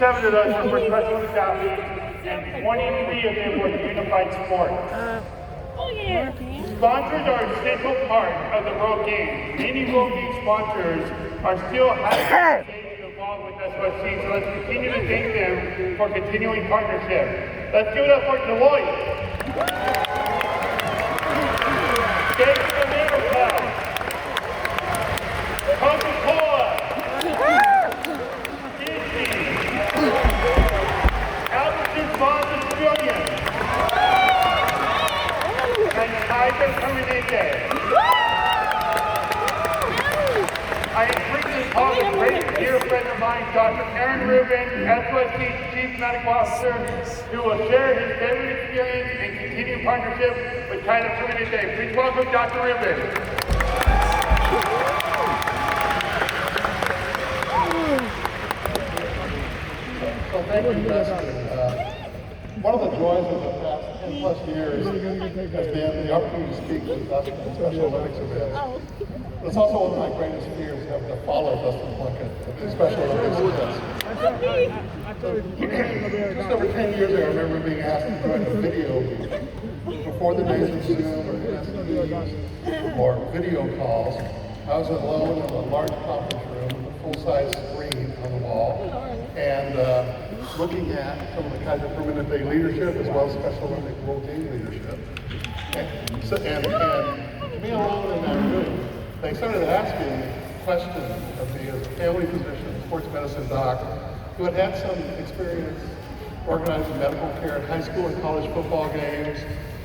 27 of those were for special needs athletes, and 23 of them were unified sport. Sponsors are a central part of the World Games. Many World Games sponsors are still highly engaged and involved with SOSC, so let's continue to thank them for continuing partnership. Let's give it up for Deloitte, Bank of America, Coca-Cola, Disney, Albertsons, Bonds, and Trillium, and Kaiser Permanente. I am privileged to call a great dear friend of mine, Dr. Aaron Rubin, SOSC Chief Medical Officer, who will share his favorite experience and continued partnership with Kaiser Permanente. Please welcome Dr. Rubin. So thank you, Dustin. One of the joys of the past 10 plus years has been the opportunity to speak with Dustin at Special Olympics events. It's also one of my greatest fears, having to follow Dustin Plunkett at Special Olympics events. Just over 10 years ago, I remember being asked to join a video meeting. Before the days of Zoom or SMEs or video calls, I was alone in a large conference room with a full-size screen on the wall, and looking at some of the Kaiser Permanente leadership as well as Special Olympic World Game leadership. And me alone in that room, they started asking questions of me as a family physician, sports medicine doc, who had had some experience organizing medical care at high school and college football games,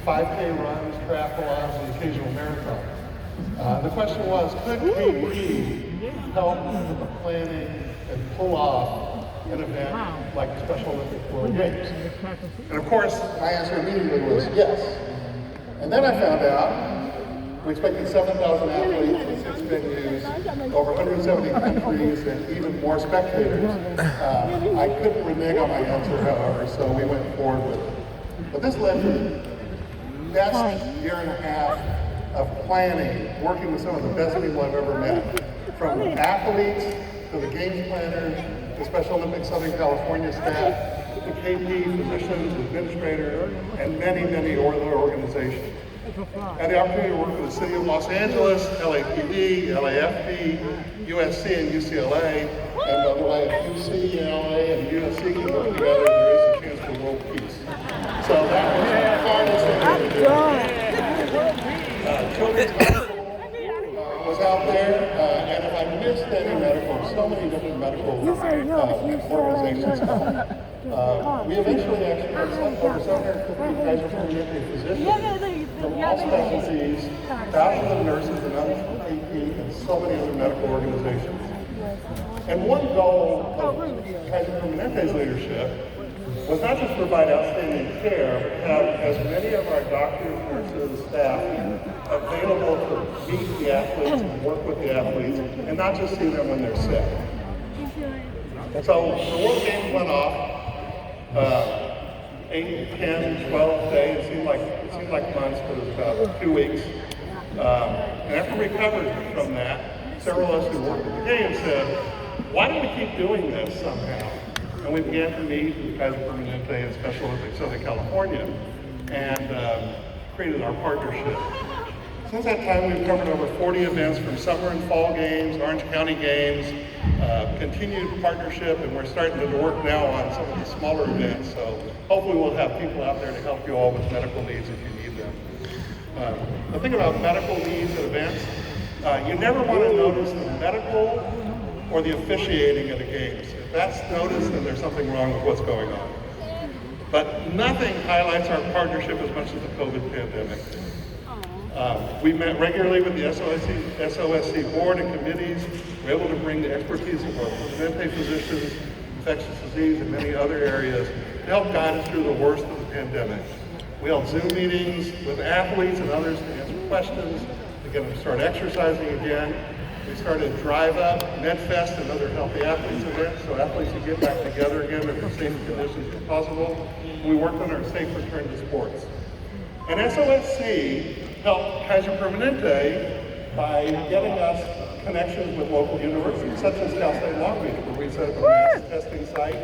5K runs, triathlons, and occasional marathons. The question was, could KP help with the planning and pull off an event like the Special Olympic World Games? And of course, my answer immediately was yes. And then I found out we expected 7,000 athletes in 6 venues, over 170 countries, and even more spectators. I couldn't renege on my answer, however, so we went forward with it. But this led to the best year and a half of planning, working with some of the best people I've ever met, from athletes to the games planners, the Special Olympics Southern California staff, to KP, physicians, administrators, and many, many other organizations. I had the opportunity to work with the City of Los Angeles, LAPD, LAFD, USC, and UCLA. And by the way, if UC, LA, and USC can work together, there is a chance for world peace. So that was the hardest thing to do. Children's Hospital was out there, and if I missed any medical, so many different medical organizations come. We eventually actually had over 750 Kaiser Permanente physicians from all specialties, thousands of nurses and others from AP, and so many other medical organizations. And one goal of Kaiser Permanente's leadership was not just to provide outstanding care, but have as many of our doctors, nurses, staff available to meet the athletes and work with the athletes, and not just see them when they're sick. So the World Games went off. 8, 10, 12 days, it seemed like months, but it was about 2 weeks. And after we recovered from that, several of us who worked at the Games said, why don't we keep doing this somehow? And we began to meet with Kaiser Permanente and Special Olympics Southern California and created our partnership. Since that time, we've covered over 40 events from summer and fall games, Orange County games, continued partnership, and we're starting to work now on some of the smaller events. So hopefully we'll have people out there to help you all with medical needs if you need them. The thing about medical needs at events, you never want to notice the medical or the officiating at the games. If that's noticed, then there's something wrong with what's going on. But nothing highlights our partnership as much as the COVID pandemic. We met regularly with the SOSC board and committees. We're able to bring the expertise of our Permanente physicians, infectious disease, and many other areas to help guide us through the worst of the pandemic. We held Zoom meetings with athletes and others to answer questions, to get them to start exercising again. We started Drive Up, MedFest, and other healthy athletes events, so athletes could get back together again in the safe conditions as possible. We worked on our safe return to sports. And SOSC helped Kaiser Permanente by getting us connections with local universities, such as Cal State Long Beach, where we set up a mass testing site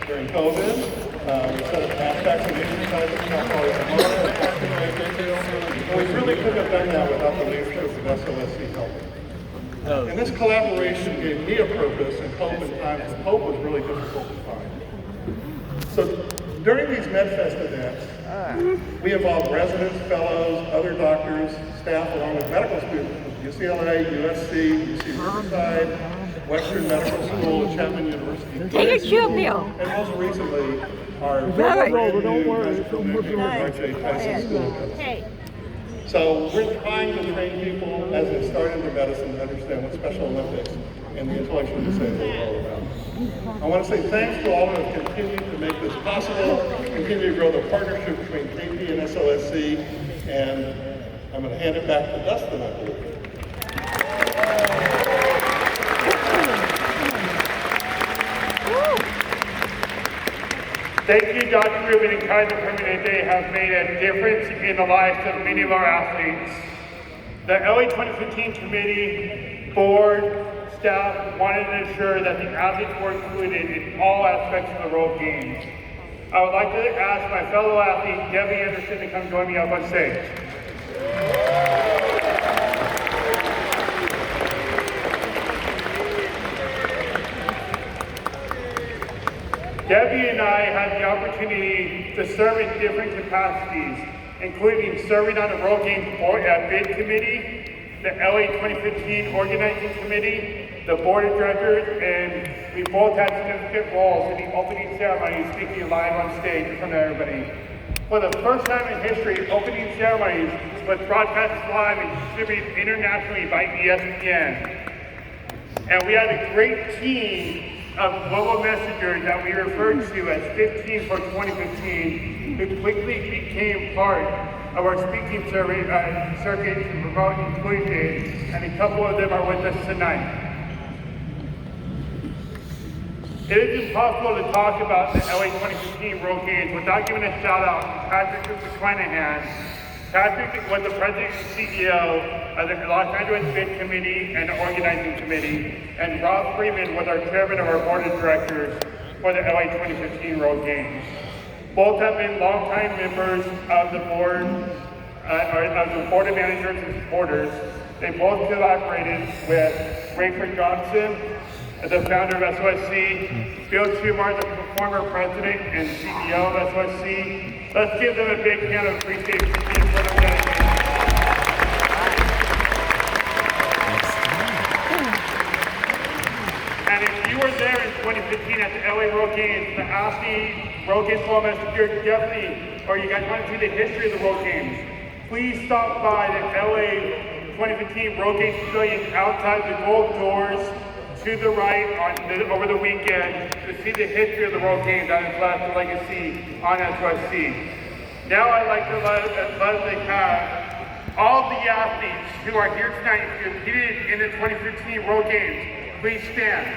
during COVID. We set up mass vaccination sites at Cal Poly Pomona and we really couldn't have done that without the leadership of SLSC helping. And this collaboration gave me a purpose and hope in times when hope was really difficult to find. So during these MedFest events, we involve residents, fellows, other doctors, staff, along with medical students from UCLA, USC, UC Riverside, Western Medical School, and Chapman University. Take a chill pill. And most recently, our Very. brand new medical mission at Tyson School of Medicine. Hey. So we're trying to train people as they start into medicine to understand what Special Olympics and the intellectual disabled are all about. I want to say thanks to all who have continued to make this possible, continue to grow the partnership between KP and SLSC, and I'm going to hand it back to Dustin, I believe. Thank you, Dr. Rubin and Kaiser Permanente have made a difference in the lives of many of our athletes. The LA 2015 committee, board, staff wanted to ensure that the athletes were included in all aspects of the World Games. I would like to ask my fellow athlete, Debbie Anderson, to come join me up on stage. Debbie and I had the opportunity to serve in different capacities, including serving on the World Games bid committee, the LA 2015 organizing committee, the board of directors, and we both had significant roles in the opening ceremony, speaking live on stage in front of everybody. For the first time in history, opening ceremonies was broadcast live and distributed internationally by ESPN. And we had a great team of global messengers that we referred to as 15 for 2015, who quickly became part of our speaking circuit to promote inclusion, and a couple of them are with us tonight. It is impossible to talk about the LA 2015 World Games without giving a shout out to Patrick McClanahan. Patrick was the president and CEO of the Los Angeles Bid Committee and the Organizing Committee, and Rob Freeman was our chairman of our board of directors for the LA 2015 World Games. Both have been longtime members of the board, of the board of managers and supporters. They both collaborated with Rayford Johnson, the founder of SOSC, Bill Tumar, the former president and CEO of SOSC. Let's give them a big hand of appreciation for their dedication. And if you were there in 2015 at the LA World Games, the ASCII World Games Forum, you're definitely, or you guys want to see the history of the World Games, please stop by the LA 2015 World Games Pavilion outside the gold doors to the right over the weekend to see the history of the World Games and its lasting legacy on SOSC. Now I'd like to let have all the athletes who are here tonight who competed in the 2015 World Games, please stand.